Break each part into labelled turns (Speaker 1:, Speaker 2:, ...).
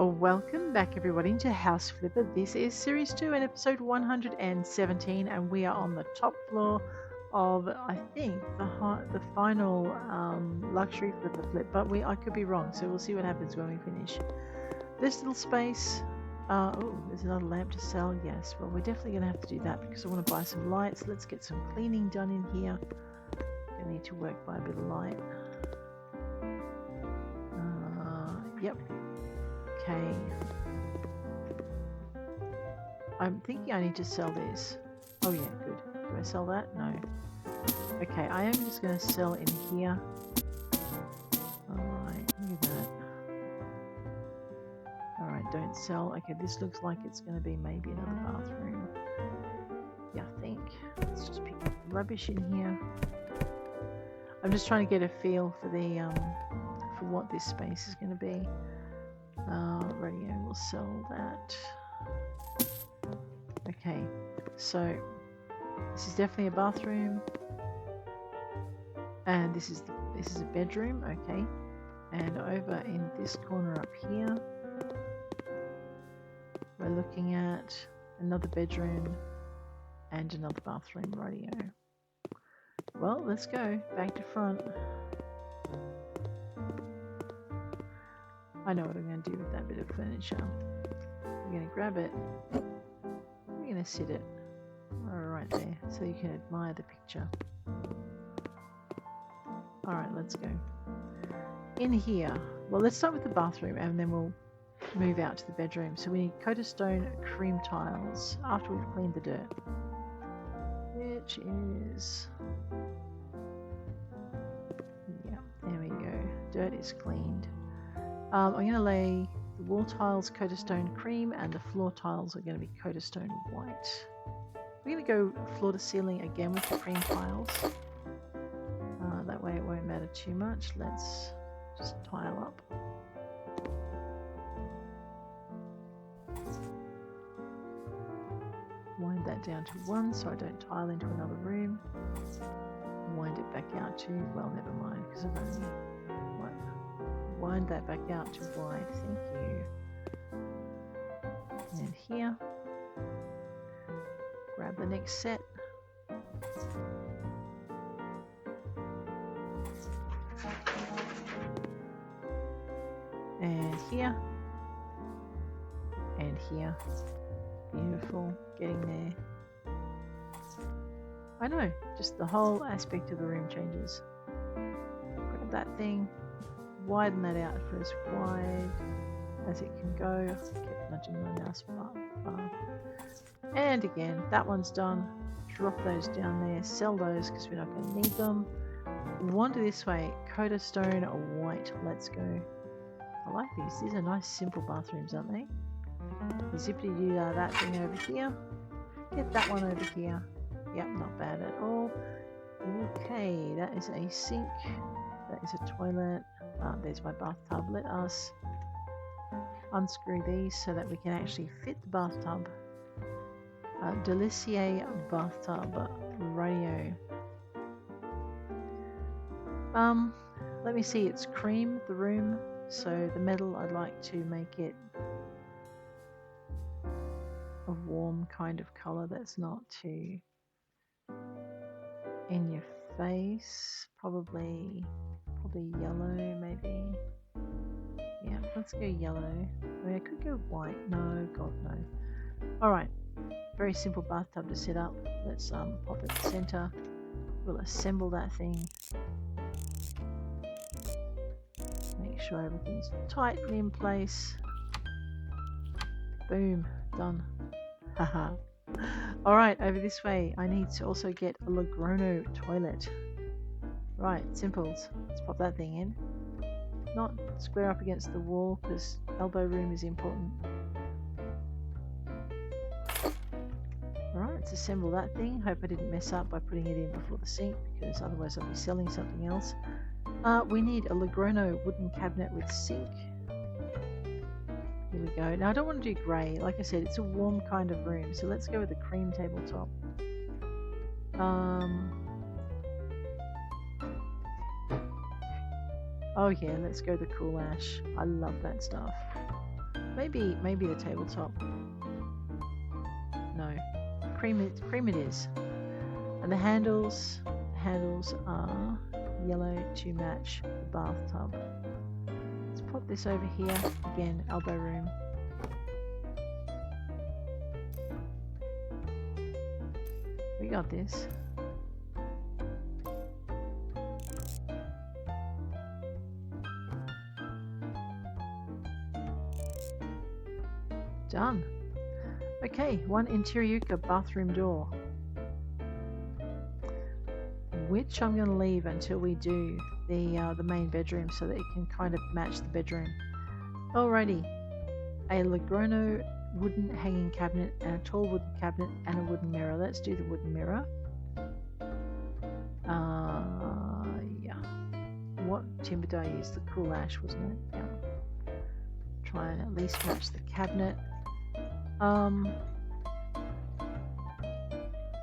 Speaker 1: Welcome back everybody to House Flipper. This is Series 2 and episode 117, and we are on the top floor of, I think, the final luxury flipper flip, but I could be wrong, so we'll see what happens when we finish. This little space, oh, there's another lamp to sell, yes. Well, we're definitely going to have to do that because I want to buy some lights. Let's get some cleaning done in here. I need to work by a bit of light. Yep. Okay. I'm thinking I need to sell this. Oh yeah, good. Do I sell that? No. Okay, I am just going to sell in here. Alright, look at that. Alright, don't sell. Okay, this looks like it's going to be maybe another bathroom. Yeah, I think. Let's just pick up the rubbish in here. I'm just trying to get a feel for the for what this space is going to be. Radio, we'll sell that. Okay, so this is definitely a bathroom, and this is a bedroom. Okay, and over in this corner up here, we're looking at another bedroom and another bathroom. Radio. Well, let's go back to front. I know what I'm going to do with that bit of furniture. I'm going to grab it. I'm going to sit it right there so you can admire the picture. Alright, let's go. In here, well, let's start with the bathroom and then we'll move out to the bedroom. So we need coat of stone cream tiles after we've cleaned the dirt. Which is... yeah, there we go. Dirt is cleaned. I'm going to lay the wall tiles coat of stone cream and the floor tiles are going to be coat of stone white. We're going to go floor to ceiling again with the cream tiles. That way it won't matter too much. Let's just tile up. Wind that down to 1 so I don't tile into another room. Wind it back out to, well, never mind because I've only... wind that back out to wide, thank you. And here, grab the next set. And here. And here. Beautiful, getting there. I know, just the whole aspect of the room changes. Grab that thing. Widen that out for as wide as it can go. I kept nudging my mouse far. And again, that one's done. Drop those down there. Sell those because we're not going to need them. Wander this way. Coat of stone white. Let's go. I like these. These are nice, simple bathrooms, aren't they? Zippity-doo that thing over here. Get that one over here. Yep, not bad at all. Okay, that is a sink. That is a toilet. There's my bathtub. Let us unscrew these so that we can actually fit the bathtub. Delicier bathtub radio. Let me see. It's cream, the room. So the metal, I'd like to make it a warm kind of colour that's not too in your face. Probably yellow, maybe. Yeah, let's go yellow. I mean, I could go white. No, God, no. Alright, very simple bathtub to set up. Let's pop it to center. We'll assemble that thing. Make sure everything's tight and in place. Boom, done. Haha. Alright, over this way, I need to also get a Logrono toilet. Right, simples. Let's pop that thing in. Not square up against the wall because elbow room is important. Alright, let's assemble that thing. Hope I didn't mess up by putting it in before the sink because otherwise I'll be selling something else. We need a Logrono wooden cabinet with sink. Here we go. Now I don't want to do grey. Like I said, it's a warm kind of room. So let's go with a cream tabletop. Oh yeah, let's go the cool ash. I love that stuff. Maybe the tabletop. No, cream it is. And the handles are yellow to match the bathtub. Let's pop this over here again. Elbow room. We got this. Done. Okay, one interior bathroom door, which I'm going to leave until we do the main bedroom so that it can kind of match the bedroom. Alrighty, a Logrono wooden hanging cabinet and a tall wooden cabinet and a wooden mirror. Let's do the wooden mirror. Yeah. What timber did I use? The cool ash, wasn't it? Yeah. Try and at least match the cabinet.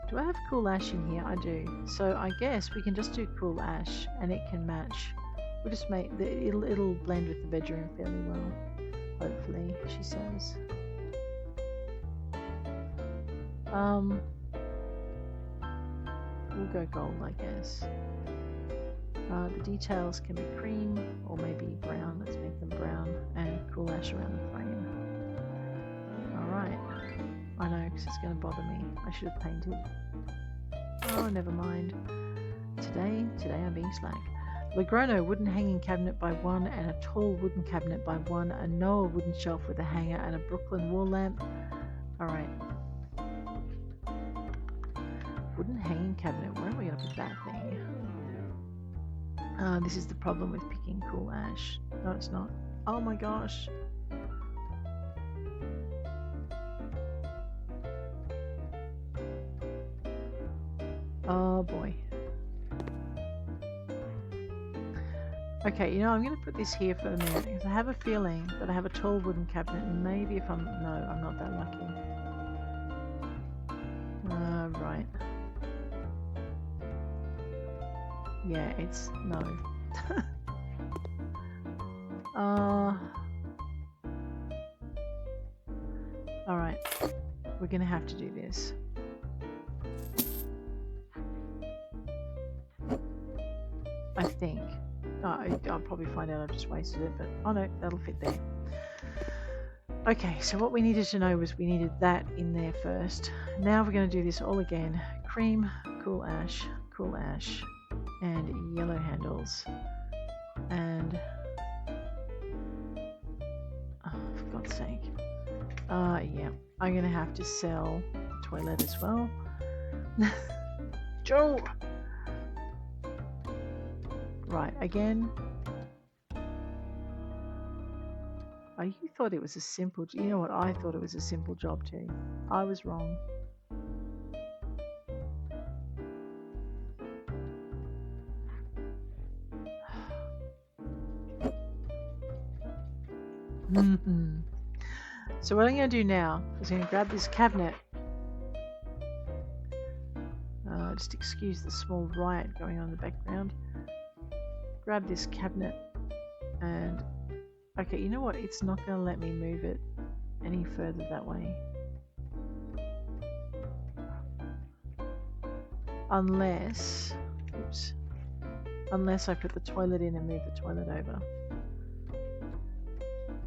Speaker 1: Do I have cool ash in here? I do. So I guess we can just do cool ash and it can match. We'll just make it'll blend with the bedroom fairly well. Hopefully, she says. We'll go gold, I guess. The details can be cream or maybe brown. Let's make them brown and cool ash around the frame. Alright. I know, because it's going to bother me. I should have painted. Oh, never mind. Today I'm being slack. Logrono wooden hanging cabinet by 1 and a tall wooden cabinet by 1, a Noah wooden shelf with a hanger and a Brooklyn wall lamp. Alright. Wooden hanging cabinet. Where are we going to put that thing? This is the problem with picking cool ash. No, it's not. Oh my gosh. Oh boy. Okay, you know, I'm going to put this here for a minute because I have a feeling that I have a tall wooden cabinet and maybe if I'm... No, I'm not that lucky. Right. Yeah, it's... No. Alright. We're going to have to do this. I think. I'll probably find out I've just wasted it, but oh no, that'll fit there. Okay, so what we needed to know was we needed that in there first. Now we're going to do this all again. Cream, cool ash, and yellow handles. And... oh, for God's sake. Yeah, I'm going to have to sell the toilet as well. Joe! Right, again. Oh, you thought it was a simple... You know what? I thought it was a simple job too. I was wrong. So what I'm going to do now is I'm going to grab this cabinet. Just excuse the small riot going on in the background. Grab this cabinet and... Okay, you know what? It's not going to let me move it any further that way. Unless... Oops. Unless I put the toilet in and move the toilet over.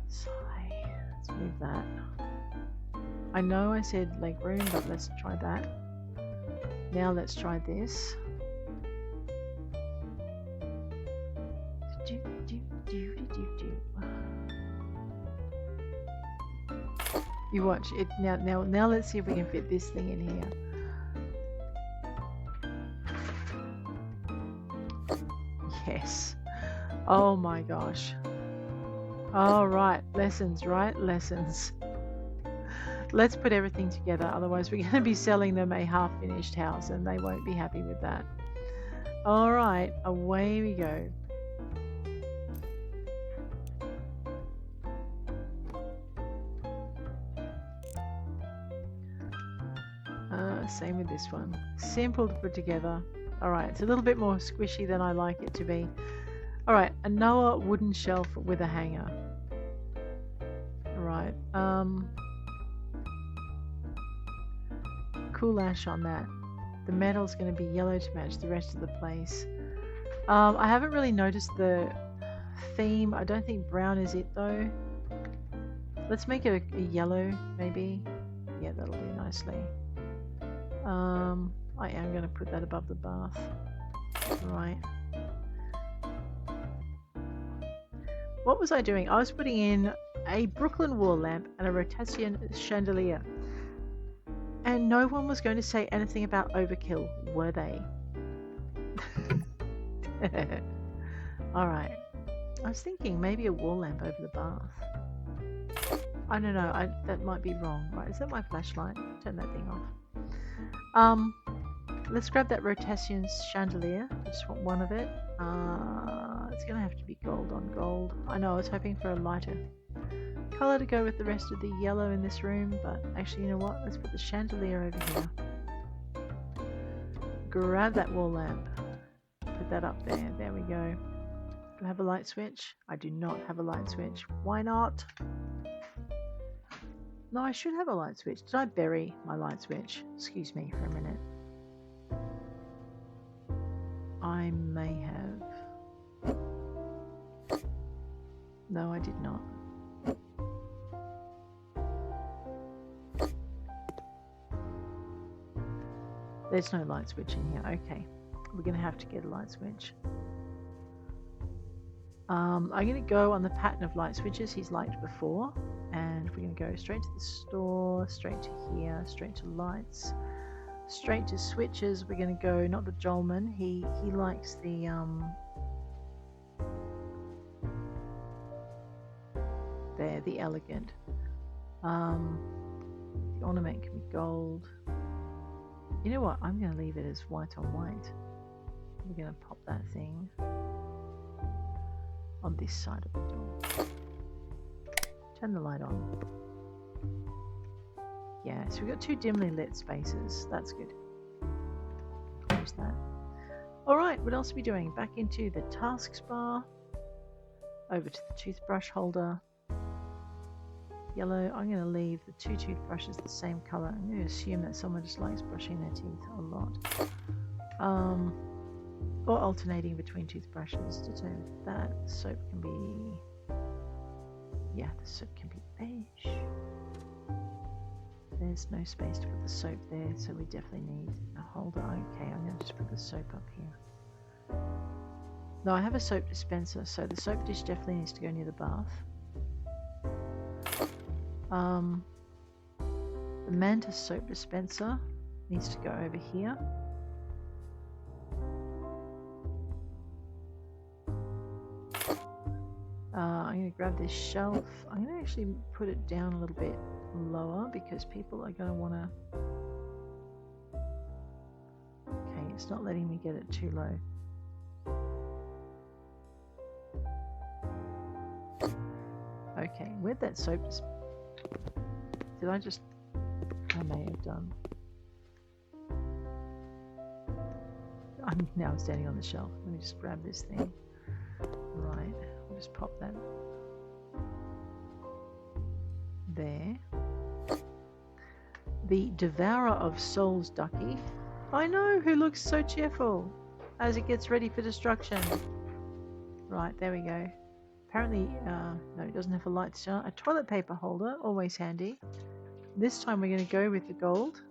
Speaker 1: Sigh. Let's move that. I know I said leg room, but let's try that. Now let's try this. You watch it now. Now let's see if we can fit this thing in here. Yes. Oh my gosh. All right, lessons, right? Lessons. Let's put everything together. Otherwise, we're going to be selling them a half-finished house, and they won't be happy with that. All right, away we go. Same with this one. Simple to put together. Alright, it's a little bit more squishy than I like it to be. Alright, a Noah wooden shelf with a hanger. Alright, cool ash on that. The metal's going to be yellow to match the rest of the place. I haven't really noticed the theme. I don't think brown is it though. Let's make it a yellow maybe. Yeah, that'll do nicely. I am going to put that above the bath. Right. What was I doing? I was putting in a Brooklyn wall lamp and a rotation chandelier. And no one was going to say anything about overkill, were they? Alright. I was thinking maybe a wall lamp over the bath. I don't know, that might be wrong. Right, is that my flashlight? Turn that thing off. Let's grab that rotation chandelier. I just want one of it. It's going to have to be gold on gold. I know, I was hoping for a lighter colour to go with the rest of the yellow in this room, but actually, you know what? Let's put the chandelier over here. Grab that wall lamp. Put that up there. There we go. Do I have a light switch? I do not have a light switch. Why not? No, I should have a light switch. Did I bury my light switch? Excuse me for a minute. I may have. No, I did not. There's no light switch in here. Okay. We're going to have to get a light switch. I'm going to go on the pattern of light switches he's liked before. And we're going to go straight to the store, straight to here, straight to lights, straight to switches. We're going to go, not the Jolman. He likes the there, the elegant. The ornament can be gold. You know what? I'm going to leave it as white on white. We're going to pop that thing on this side of the door. Turn the light on. Yeah, so we've got two dimly lit spaces. That's good. Close that. Alright, what else are we doing? Back into the taskbar. Over to the toothbrush holder. Yellow. I'm going to leave the two toothbrushes the same colour. I'm going to assume that someone just likes brushing their teeth a lot. Or alternating between toothbrushes to do that. Soap can be... Yeah, the soap can be beige. There's no space to put the soap there, so we definitely need a holder. Okay, I'm going to just put the soap up here. No, I have a soap dispenser, so the soap dish definitely needs to go near the bath. The Manta soap dispenser needs to go over here. I'm going to grab this shelf. I'm going to actually put it down a little bit lower because people are going to want to... Okay, it's not letting me get it too low. Okay, where'd that soap... Did I just... I may have done. I'm now standing on the shelf. Let me just grab this thing. Right. Just pop that there. The Devourer of Souls ducky. I know, who looks so cheerful as it gets ready for destruction. Right, there we go. Apparently, no, it doesn't have a light start. A toilet paper holder, always handy. This time we're going to go with the gold.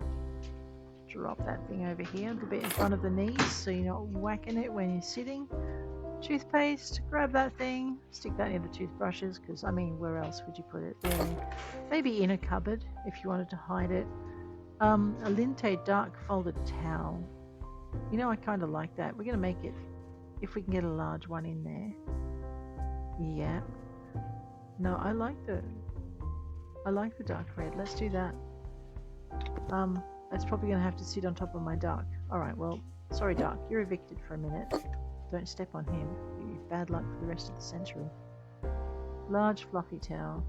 Speaker 1: Drop that thing over here, a bit in front of the knees so you're not whacking it when you're sitting. Toothpaste, grab that thing, stick that near the toothbrushes because, I mean, where else would you put it really? Maybe in a cupboard if you wanted to hide it. A Linte dark folded towel. You know, I kind of like that. We're going to make it, if we can get a large one in there. Yeah. No, I like the dark red. Let's do that. That's probably going to have to sit on top of my dark. Alright, well, sorry dark, you're evicted for a minute. Don't step on him. You bad luck for the rest of the century. Large fluffy towel.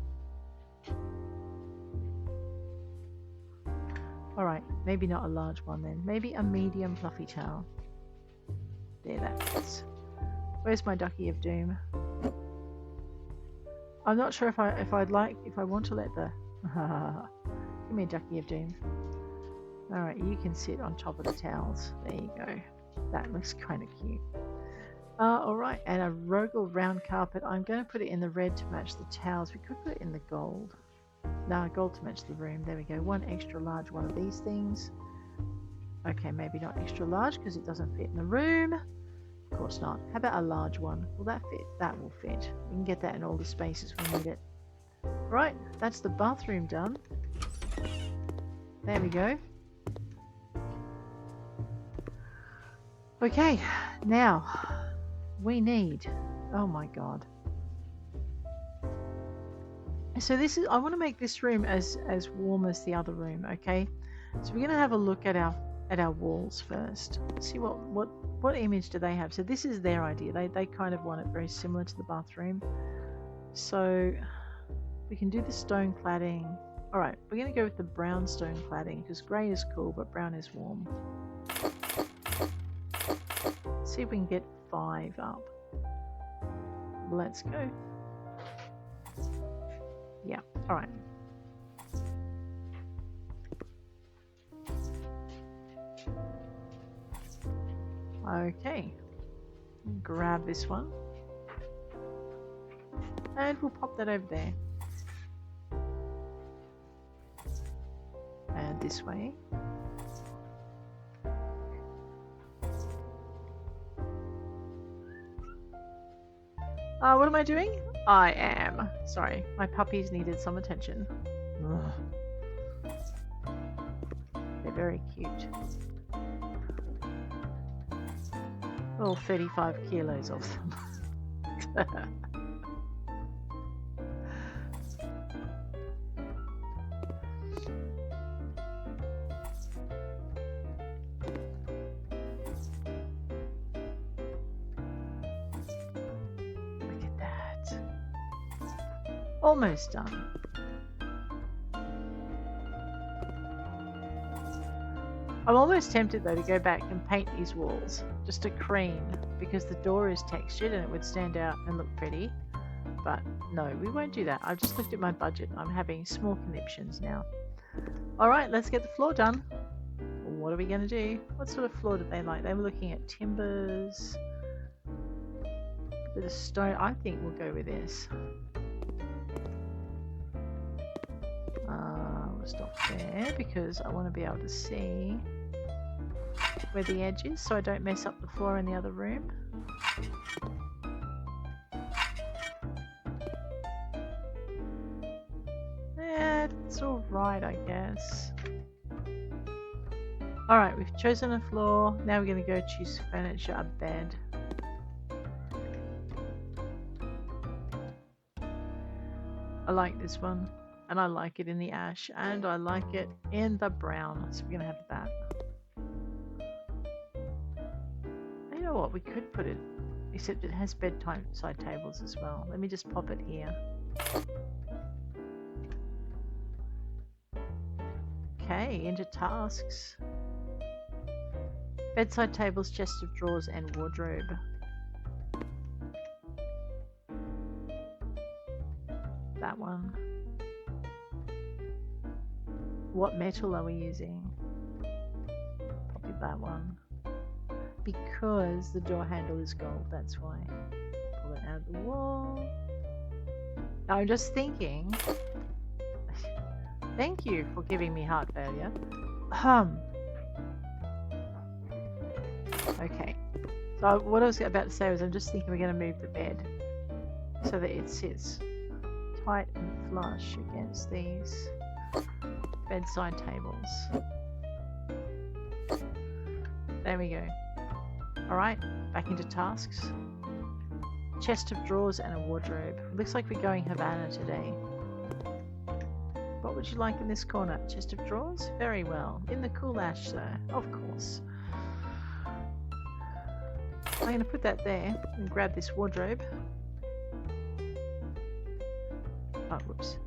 Speaker 1: Alright, maybe not a large one then. Maybe a medium fluffy towel. There, that fits. Where's my ducky of doom? I'm not sure if I want to let the give me a ducky of doom. Alright, you can sit on top of the towels. There you go. That looks kind of cute. Alright, and a Rogel round carpet. I'm going to put it in the red to match the towels. We could put it in the gold. No, gold to match the room. There we go. One extra large one of these things. Okay, maybe not extra large because it doesn't fit in the room. Of course not. How about a large one? Will that fit? That will fit. We can get that in all the spaces we need it. Right, that's the bathroom done. There we go. Okay, now we need, oh my god. So this is, I want to make this room as warm as the other room, okay? So we're going to have a look at our walls first. See what image do they have. So this is their idea. They kind of want it very similar to the bathroom. So we can do the stone cladding. All right, we're going to go with the brown stone cladding because grey is cool, but brown is warm. Let's see if we can get 5 up. Let's go. Yeah, all right. Okay, grab this one and we'll pop that over there and this way. What am I doing? I am. Sorry, my puppies needed some attention. Ugh. They're very cute. All 35 kilos of them. Look at that. Almost done. I'm almost tempted though to go back and paint these walls just a cream because the door is textured and it would stand out and look pretty. But no, we won't do that. I've just looked at my budget. I'm having small conniptions now. Alright, let's get the floor done. What are we going to do? What sort of floor did they like? They were looking at timbers, a bit of stone. I think we'll go with this. We'll stop there because I want to be able to see where the edge is so I don't mess up the floor in the other room. Yeah, it's alright, I guess. Alright, we've chosen a floor. Now we're going to go choose furniture, a bed. I like this one. And I like it in the ash. And I like it in the brown. So we're going to have that. You know what? We could put it... Except it has bedside tables as well. Let me just pop it here. Okay, into tasks. Bedside tables, chest of drawers, and wardrobe. That one. What metal are we using? Probably that one. Because the door handle is gold, that's why. Pull it out of the wall. Now I'm just thinking. Thank you for giving me heart failure. Okay. So what I was about to say was I'm just thinking we're going to move the bed so that it sits tight and flush against these bedside tables. There we go. Alright, back into tasks. Chest of drawers and a wardrobe. Looks like we're going Havana today. What would you like in this corner? Chest of drawers? Very well. In the cool ash, sir. Of course. I'm going to put that there and grab this wardrobe. Oh, whoops.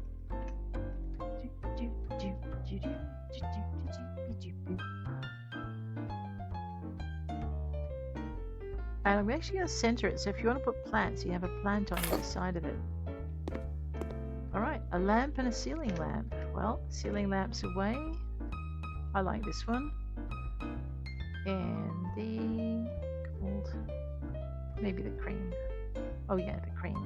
Speaker 1: And I'm actually going to center it, so if you want to put plants, you have a plant on either side of it. A lamp and a ceiling lamp. Well, ceiling lamp's away. I like this one. And the gold. Maybe the cream. Oh yeah, the cream.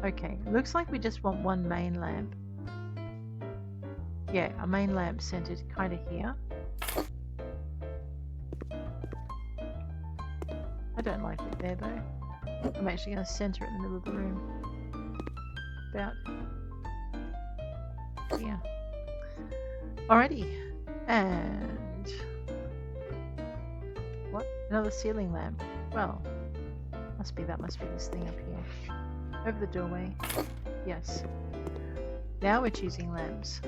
Speaker 1: Okay, looks like we just want one main lamp. Yeah, a main lamp centered kind of here. I don't like it there though. I'm actually going to center it in the middle of the room. About here. Alrighty. And what? Another ceiling lamp. Well, that must be this thing up here. Over the doorway. Yes. Now we're choosing lamps.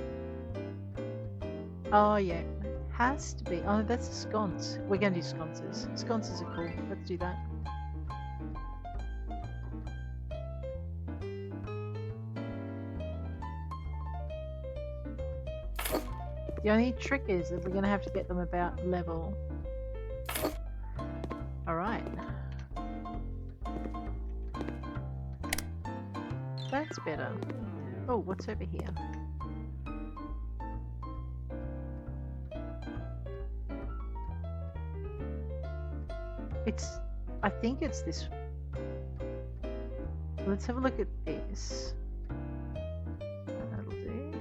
Speaker 1: Oh yeah. Has to be. Oh, that's a sconce. We're going to do sconces. Sconces are cool. Let's do that. The only trick is that we're going to have to get them about level. Alright. That's better. Oh, what's over here? I think it's this. Let's have a look at this. That'll do.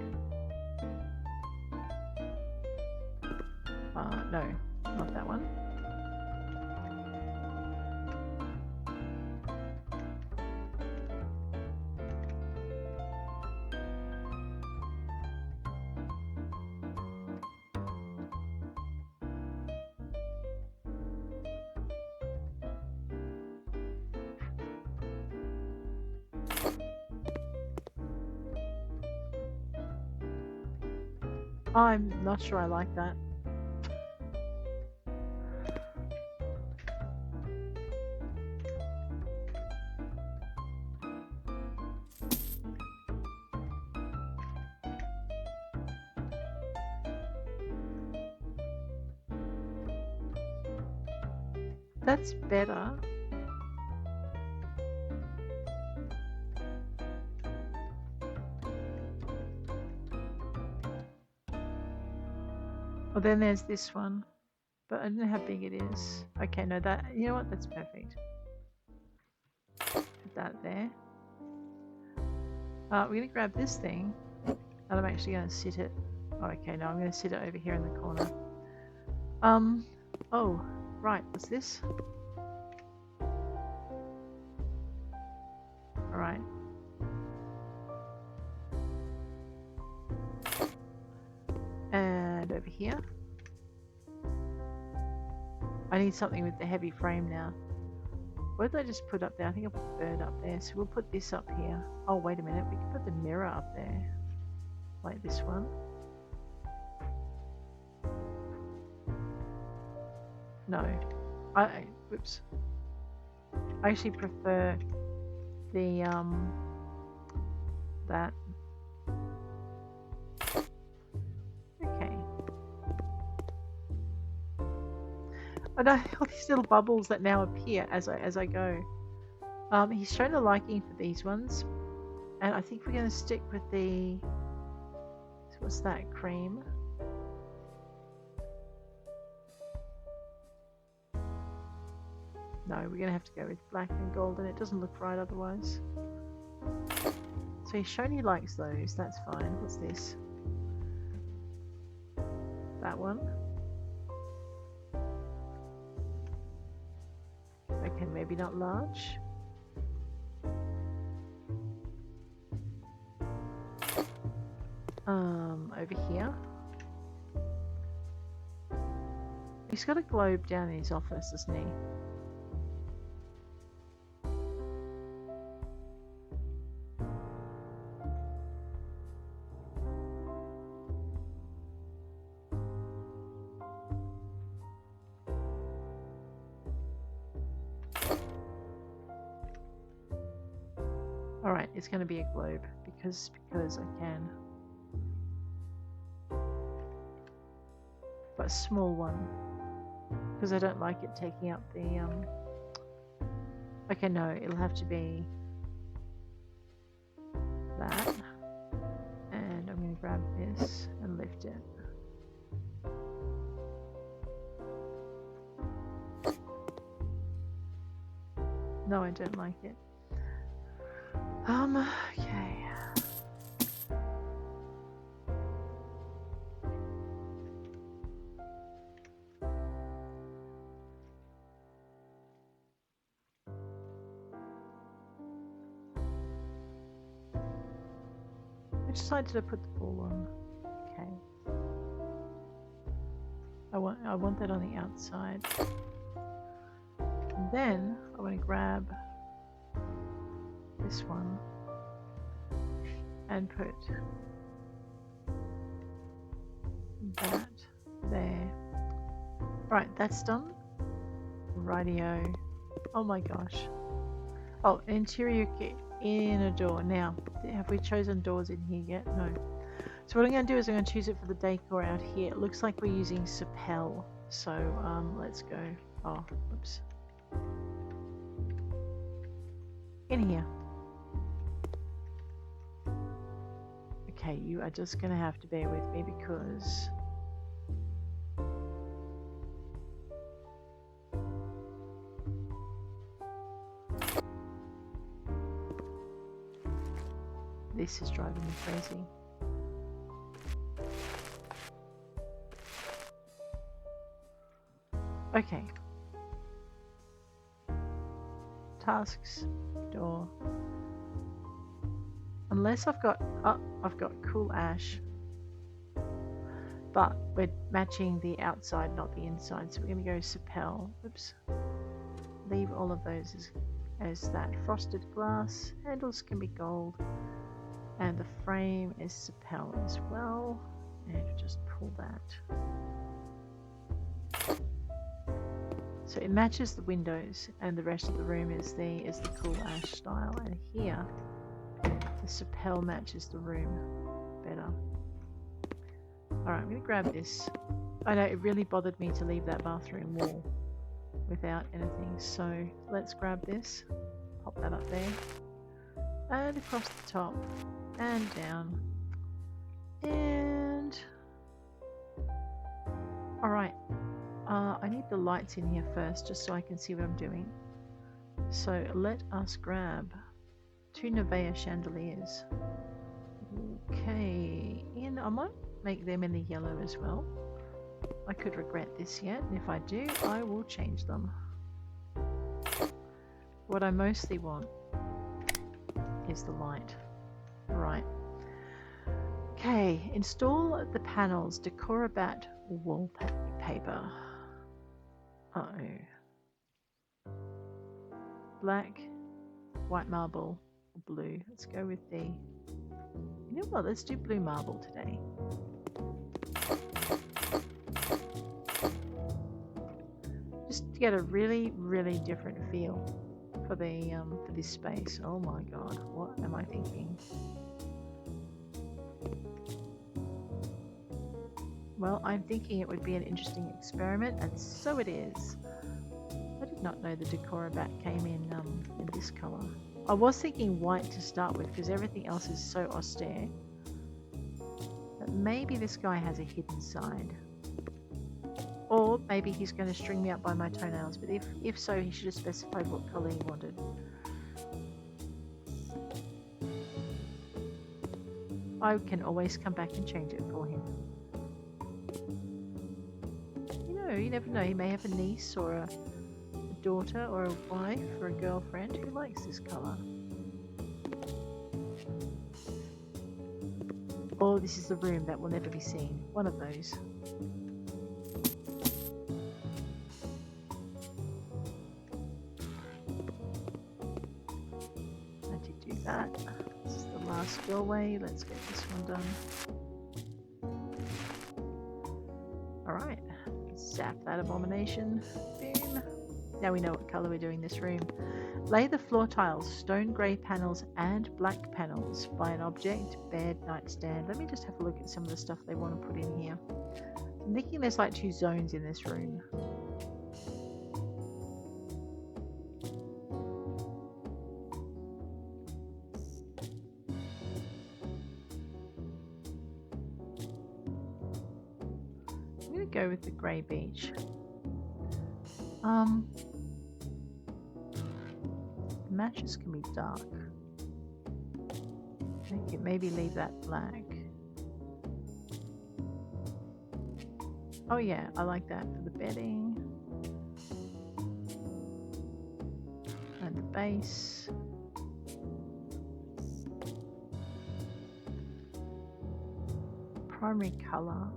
Speaker 1: No, not that one. I'm not sure I like that. That's better. Well, then there's this one, but I don't know how big it is. Okay, no, that, you know what, that's perfect. Put that there. We're going to grab this thing, and I'm actually going to sit it. Oh, okay, no, I'm going to sit it over here in the corner. Oh, right, what's this? Alright. And over here. I need something with the heavy frame now. What did I just put up there? I think I put the bird up there. So we'll put this up here. Oh, wait a minute. We can put the mirror up there. Like this one. No. Whoops. I actually prefer the, that. Okay. I know all these little bubbles that now appear as I go. He's shown a liking for these ones, and I think we're going to stick with the. What's that? Cream. No, we're going to have to go with black and gold, and it doesn't look right otherwise. So he's shown he likes those. That's fine. What's this? That one. Okay, maybe not large. Over here. He's got a globe down in his office, doesn't he? Alright, it's going to be a globe because I can. But a small one. Because I don't like it taking up the... Okay, no, it'll have to be... that. And I'm going to grab this and lift it. No, I don't like it. Okay. Which side did I put the ball on? Okay. I want that on the outside. And then I want to grab this one and put that there. Right, that's done. Rightio. Oh my gosh. Oh, interior inner door. Now, have we chosen doors in here yet? No. So what I'm going to do is I'm going to choose it for the decor out here. It looks like we're using Sapel. So let's go. Oh, oops. In here. Okay, you are just going to have to bear with me because this is driving me crazy. Okay. Tasks, door. Unless I've got cool ash. But we're matching the outside, not the inside. So we're going to go Sapel. Oops. Leave all of those as that. Frosted glass. Handles can be gold. And the frame is Sapel as well. And just pull that. So it matches the windows, and the rest of the room is the cool ash style. And here, the Sapel matches the room better. Alright, I'm going to grab this. I know it really bothered me to leave that bathroom wall without anything. So let's grab this, pop that up there, and across the top, and down. And alright. I need the lights in here first, just so I can see what I'm doing. So let us grab 2 Nevea chandeliers. Okay, and I might make them in the yellow as well. I could regret this yet, and if I do, I will change them. What I mostly want is the light. Right. Okay, install the panels, Decorabat wallpaper. Uh-oh. Black, white marble, blue. Let's go with the... You know what? Let's do blue marble today. Just to get a really, really different feel for the for this space. Oh my god, what am I thinking? Well, I'm thinking it would be an interesting experiment, and so it is. I did not know the Decorabat came in this colour. I was thinking white to start with because everything else is so austere. But maybe this guy has a hidden side. Or maybe he's going to string me up by my toenails, but if so, he should have specified what colour he wanted. I can always come back and change it for him. You never know, he may have a niece or a daughter or a wife or a girlfriend who likes this colour. Or this is the room that will never be seen. One of those. I did do that. This is the last doorway. Let's get this one done. Alright. Zap that abomination. Boom. Now we know what colour we're doing this room. Lay the floor tiles, stone grey panels and black panels by an object, bed, nightstand. Let me just have a look at some of the stuff they want to put in here. I'm thinking there's like 2 zones in this room. go with the grey beach. Matches can be dark. Maybe leave that black. Oh yeah, I like that for the bedding. And the base. Primary colour.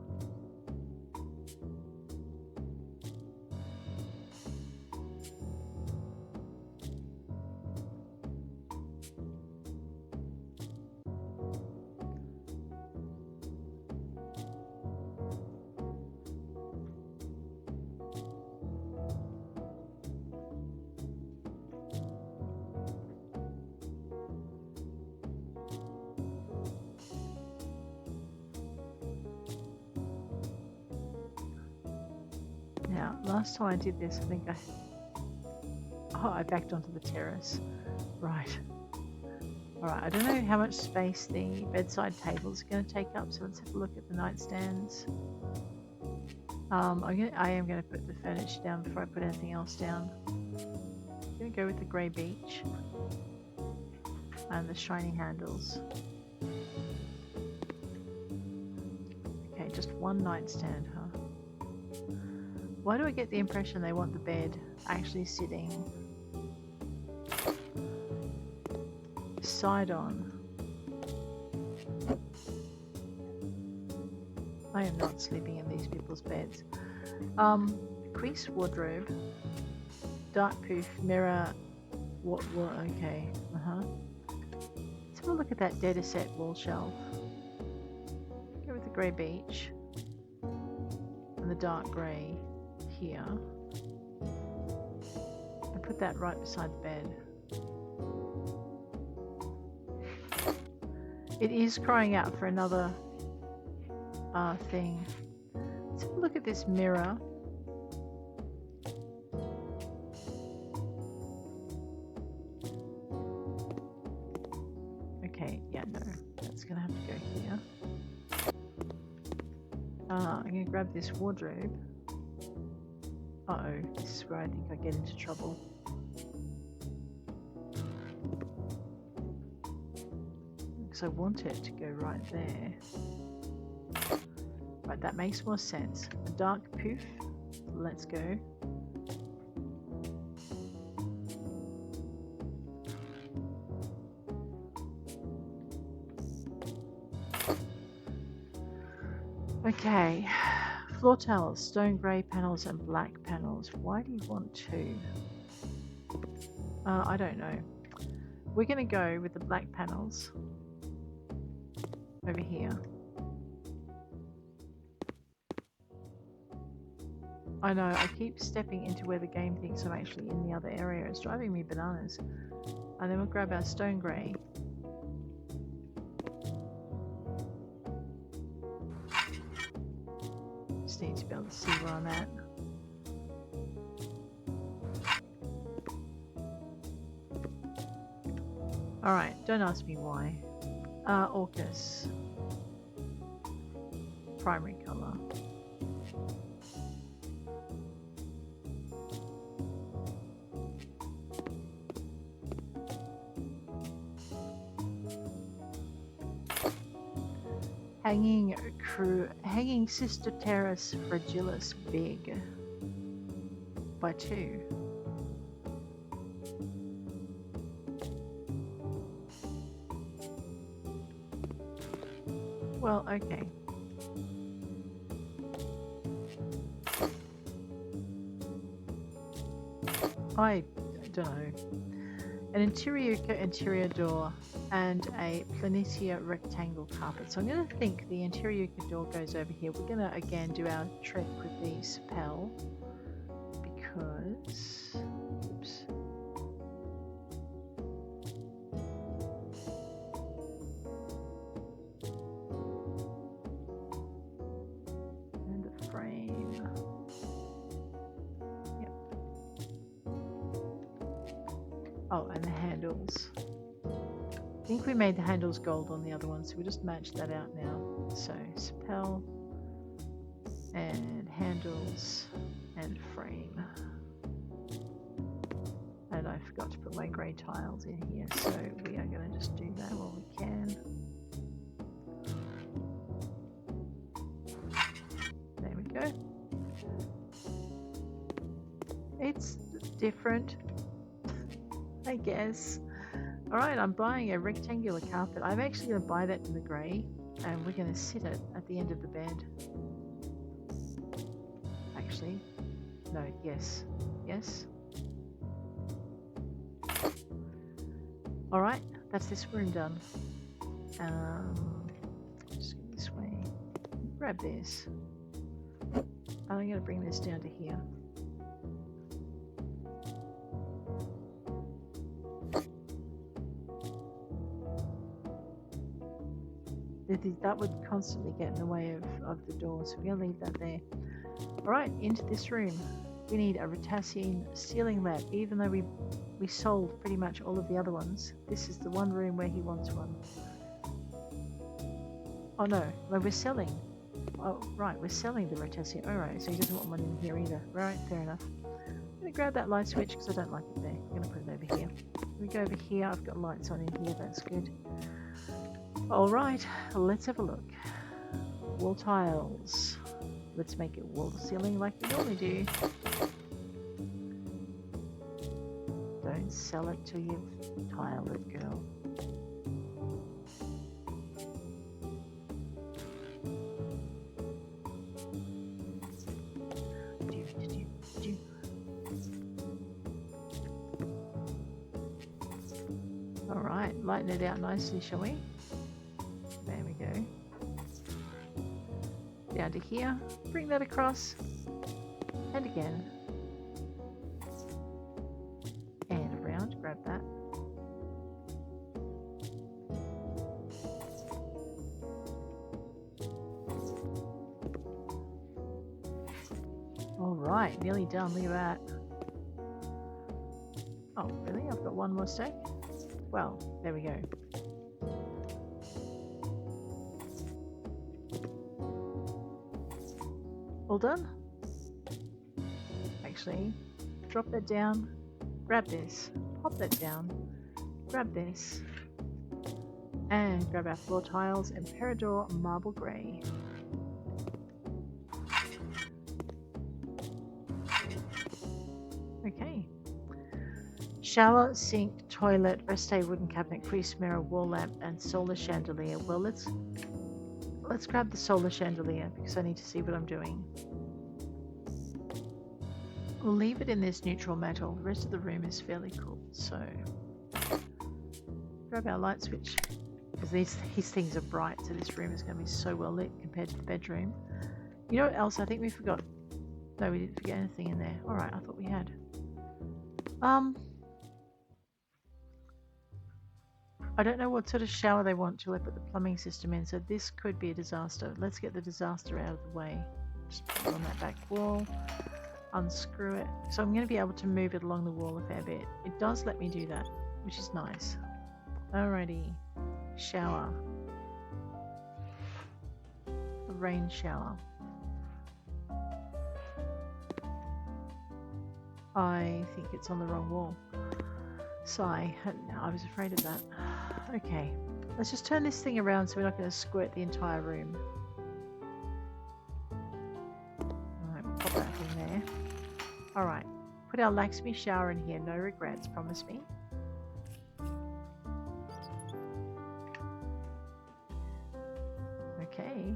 Speaker 1: Now, last time I did this, I think I backed onto the terrace. Right. Alright, I don't know how much space the bedside table is going to take up, so let's have a look at the nightstands. I am going to put the furniture down before I put anything else down. I'm going to go with the grey beach and the shiny handles. Okay, just one nightstand, huh? Why do I get the impression they want the bed actually sitting side on? I am not sleeping in these people's beds. Crease wardrobe, dark poof, mirror, what, okay, Let's have a look at that data set wall shelf. Go with the grey beach and the dark grey here. And put that right beside the bed. It is crying out for another thing. Let's have a look at this mirror. Okay, yeah, no, that's gonna have to go here. I'm gonna grab this wardrobe. Uh-oh, this is where I think I get into trouble. Because I want it to go right there. Right, that makes more sense. A dark poof. Let's go. Okay. Floor tiles, stone grey panels and black panels. Why do you want two? I don't know. We're going to go with the black panels over here. I know, I keep stepping into where the game thinks I'm actually in the other area. It's driving me bananas. And then we'll grab our stone grey. Just need to be able to see where I'm at. Alright, don't ask me why. Orcus. Primary colour. Hanging Sister Terrace Fragilis Big by 2. Well, okay. I don't know. An interior door and a planitia rectangle carpet. So I'm going to think the interior door goes over here. We're going to again do our trick with the spell because, oops. And the frame. Yep. Oh, and the handles. I think we made the handles gold on the other one, so we'll just match that out now. So, spell and handles and frame. And I forgot to put my grey tiles in here, so we are going to just do that while we can. There we go. It's different, I guess. Alright, I'm buying a rectangular carpet. I'm actually going to buy that in the grey, and we're going to sit it at the end of the bed. Actually, no, yes. Alright, that's this room done. Just go this way. Grab this. I'm going to bring this down to here. That would constantly get in the way of the door, so we're going to leave that there. Alright, into this room. We need a Ratassian ceiling lamp, even though we sold pretty much all of the other ones. This is the one room where he wants one. Oh no, we're selling. Oh right, we're selling the Ratassian. Alright, so he doesn't want one in here either. Right, fair enough. I'm going to grab that light switch because I don't like it there. I'm going to put it over here. We go over here, I've got lights on in here, that's good. Alright, let's have a look. Wall tiles. Let's make it wall to ceiling like we normally do. Don't sell it till you've tiled it, girl. Alright, lighten it out nicely, shall we? There we go. Down to here, bring that across, and again. And around, grab that. Alright, nearly done, look at that. Oh, really? I've got one more stack? Well, there we go. All done? Actually, drop that down, grab this, pop that down, grab this, and grab our floor tiles and Peridor marble grey. Okay. Shower, sink, toilet, rest day wooden cabinet, crease mirror, wall lamp, and solar chandelier. Well, let's grab the solar chandelier because I need to see what I'm doing. We'll leave it in this neutral metal. The rest of the room is fairly cool, so grab our light switch because these things are bright, so this room is going to be so well lit compared to the bedroom. You know what else I think we forgot? No, we didn't forget anything in there. Alright, I thought we had. I don't know what sort of shower they want till I put the plumbing system in, so this could be a disaster. Let's get the disaster out of the way. Just put it on that back wall, unscrew it. So I'm going to be able to move it along the wall a fair bit. It does let me do that, which is nice. Alrighty, shower. The rain shower. I think it's on the wrong wall. Sigh, I was afraid of that. Okay, let's just turn this thing around so we're not going to squirt the entire room. Alright, we'll pop that in there. Alright, put our Lakshmi shower in here, no regrets, promise me. Okay.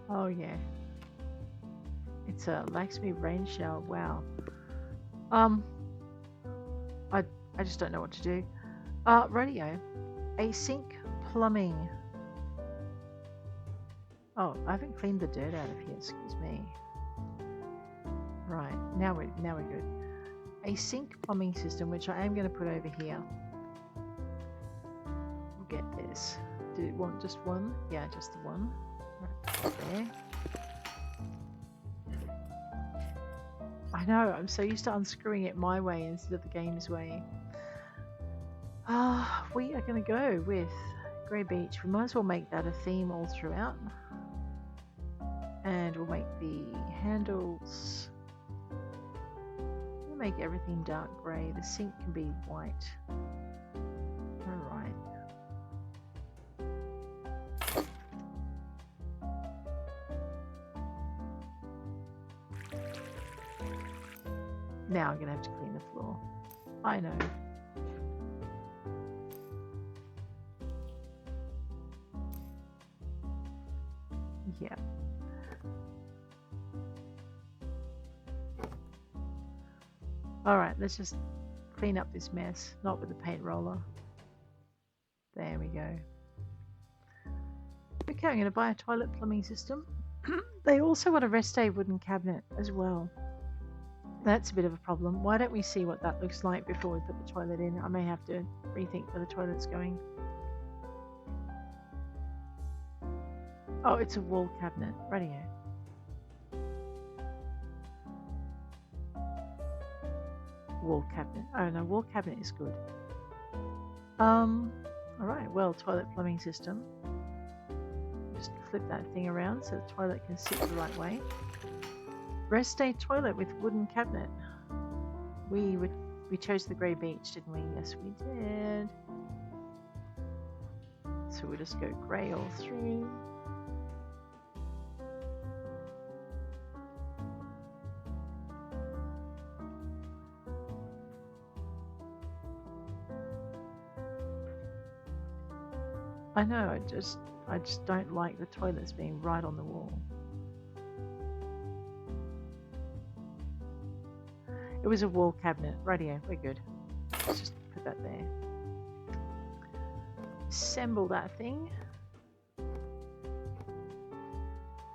Speaker 1: Oh yeah, it's a Lakshmi rain shower. Wow. I just don't know what to do. Radio, a sink, plumbing. Oh, I haven't cleaned the dirt out of here. Excuse me. Right, now we're good. A sink plumbing system, which I am going to put over here. We'll get this. Did it want just one? Yeah, just the one. Right there. I know, I'm so used to unscrewing it my way instead of the game's way. We are going to go with Grey Beach. We might as well make that a theme all throughout. And we'll make the handles... We'll make everything dark grey. The sink can be white. Alright. Now I'm going to have to clean the floor. I know. Yeah. Alright, let's just clean up this mess. Not with the paint roller. There we go. Okay, I'm going to buy a toilet plumbing system. They also want a rest day wooden cabinet as well. That's a bit of a problem. Why don't we see what that looks like before we put the toilet in? I may have to rethink where the toilet's going. Oh, it's a wall cabinet. Radio. Wall cabinet. Oh no, wall cabinet is good. Alright, well, toilet plumbing system. Just flip that thing around so the toilet can sit the right way. Rest day toilet with wooden cabinet. We chose the Grey Beach, didn't we? Yes, we did. So we'll just go grey all through. I know, I just don't like the toilets being right on the wall. It was a wall cabinet. Radio, we're good. Let's just put that there. Assemble that thing.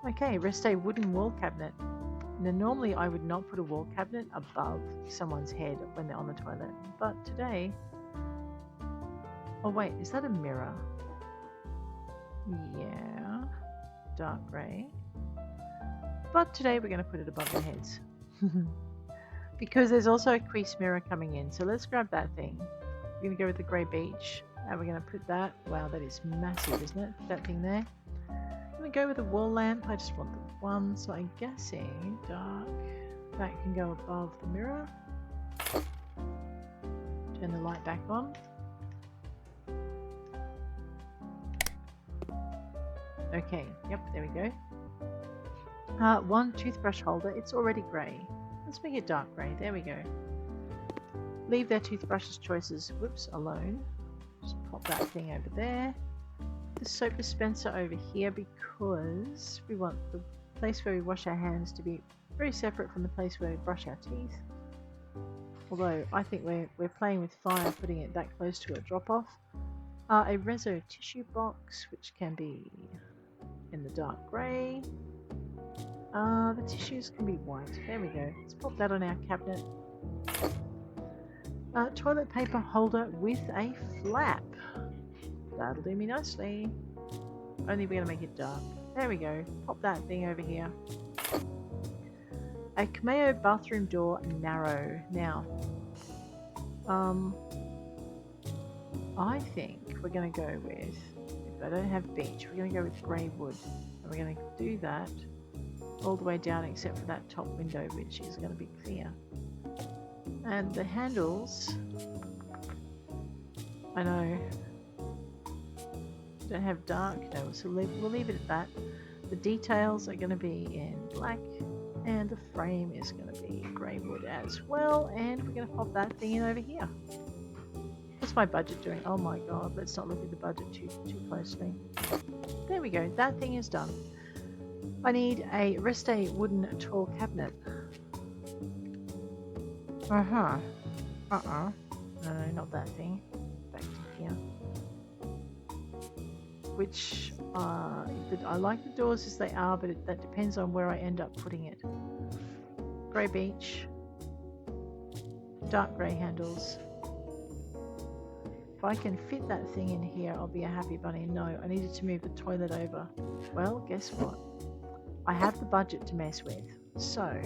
Speaker 1: Okay, rest a wooden wall cabinet. Now normally I would not put a wall cabinet above someone's head when they're on the toilet. But today... Oh wait, is that a mirror? Yeah. Dark grey. But today we're going to put it above their heads. Because there's also a crease mirror coming in. So let's grab that thing. We're going to go with the Grey Beach. And we're going to put that... Wow, that is massive, isn't it? Put that thing there. I'm going to go with the wall lamp. I just want the one. So I'm guessing dark. That can go above the mirror. Turn the light back on. Okay, yep, there we go. One toothbrush holder. It's already grey. Let's make it dark grey. There we go. Leave their toothbrushes choices, whoops, alone. Just pop that thing over there. The soap dispenser over here because we want the place where we wash our hands to be very separate from the place where we brush our teeth. Although I think we're playing with fire putting it that close to a drop-off. A Rezo tissue box, which can be in the dark grey. The tissues can be white. There we go. Let's pop that on our cabinet. Toilet paper holder with a flap. That'll do me nicely. Only we're going to make it dark. There we go. Pop that thing over here. A Cameo bathroom door, narrow. Now, I think we're going to go with, if I don't have beech, we're going to go with grey wood. And we're going to do that all the way down except for that top window, which is going to be clear. And the handles, I know, don't have dark, no, so we'll leave it at that. The details are going to be in black, and the frame is going to be grey wood as well. And we're going to pop that thing in over here. What's my budget doing? Oh my god, let's not look at the budget too closely. There we go, that thing is done. I need a rest day wooden tall cabinet. No, not that thing. Back to here. Which, I like the doors as they are, but that depends on where I end up putting it. Grey beech. Dark grey handles. If I can fit that thing in here, I'll be a happy bunny. No, I needed to move the toilet over. Well, guess what? I have the budget to mess with. So,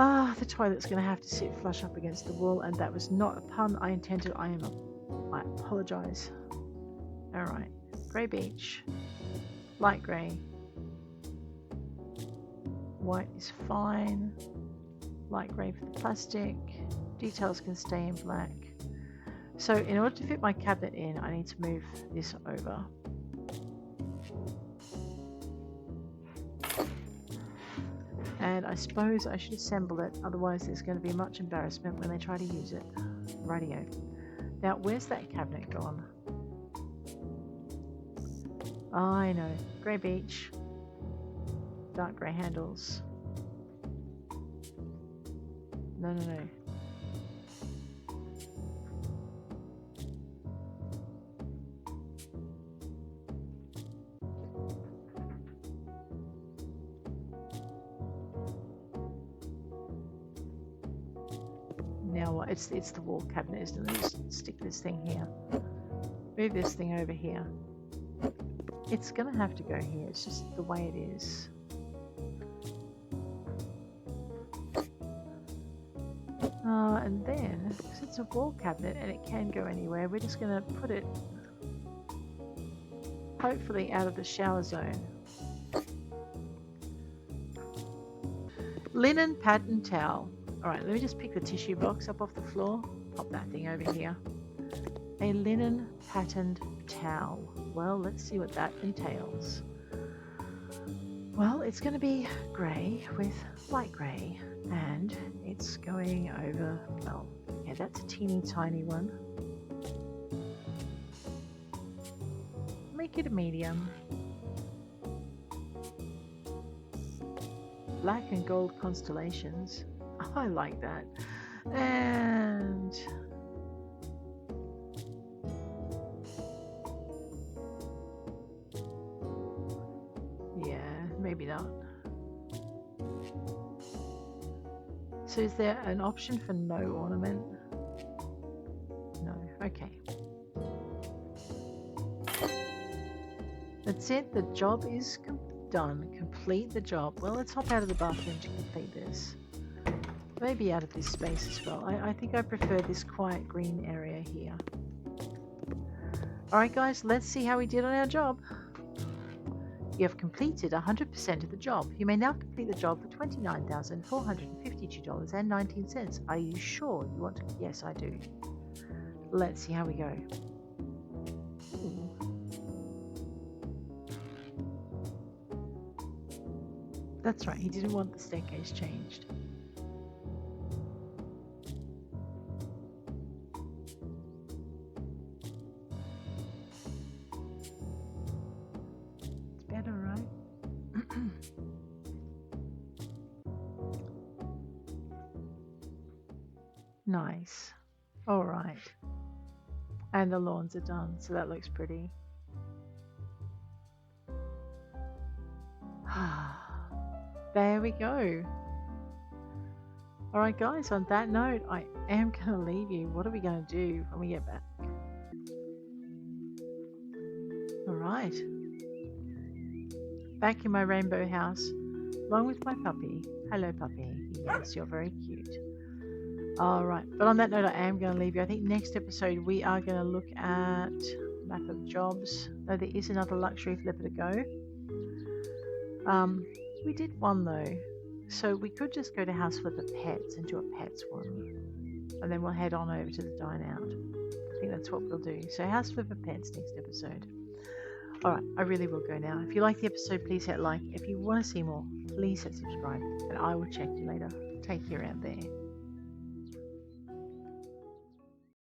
Speaker 1: The toilet's going to have to sit flush up against the wall, and that was not a pun I intended. I apologize. Alright, grey beach, light grey, white is fine, light grey for the plastic, details can stay in black. So in order to fit my cabinet in, I need to move this over. And I suppose I should assemble it, otherwise there's going to be much embarrassment when they try to use it. Rightio. Now, where's that cabinet gone? I know. Grey beach. Dark grey handles. No. Now what? It's the wall cabinet, isn't it? Just stick this thing here. Move this thing over here. It's gonna have to go here. It's just the way it is. And then, because it's a wall cabinet and it can go anywhere, we're just gonna put it hopefully out of the shower zone. Linen pattern towel. Alright, let me just pick the tissue box up off the floor. Pop that thing over here. A linen patterned towel. Well, let's see what that entails. Well, it's going to be grey with light grey, and it's going over, well, yeah, that's a teeny tiny one. Make it a medium. Black and gold constellations. I like that. And yeah, maybe not. So is there an option for no ornament? No. Okay. That's it. The job is done. Complete the job. Well, let's hop out of the bathroom to complete this. Maybe out of this space as well. I think I prefer this quiet green area here. Alright guys, let's see how we did on our job. You have completed 100% of the job. You may now complete the job for $29,452.19. Are you sure you want to? Yes, I do. Let's see how we go. Ooh. That's right, he didn't want the staircase changed. Nice. All right. And the lawns are done, so that looks pretty. There we go. All right, guys, on that note, I am going to leave you. What are we going to do when we get back? All right. Back in my rainbow house, along with my puppy. Hello, puppy. Yes, you're very cute. Alright, but on that note, I am going to leave you. I think next episode we are going to look at map of jobs. Though there is another luxury flipper to go. We did one though. So we could just go to House Flipper Pets and do a pets one. And then we'll head on over to the dine out. I think that's what we'll do. So House Flipper Pets next episode. Alright, I really will go now. If you like the episode, please hit like. If you want to see more, please hit subscribe. And I will check you later. Take care out there.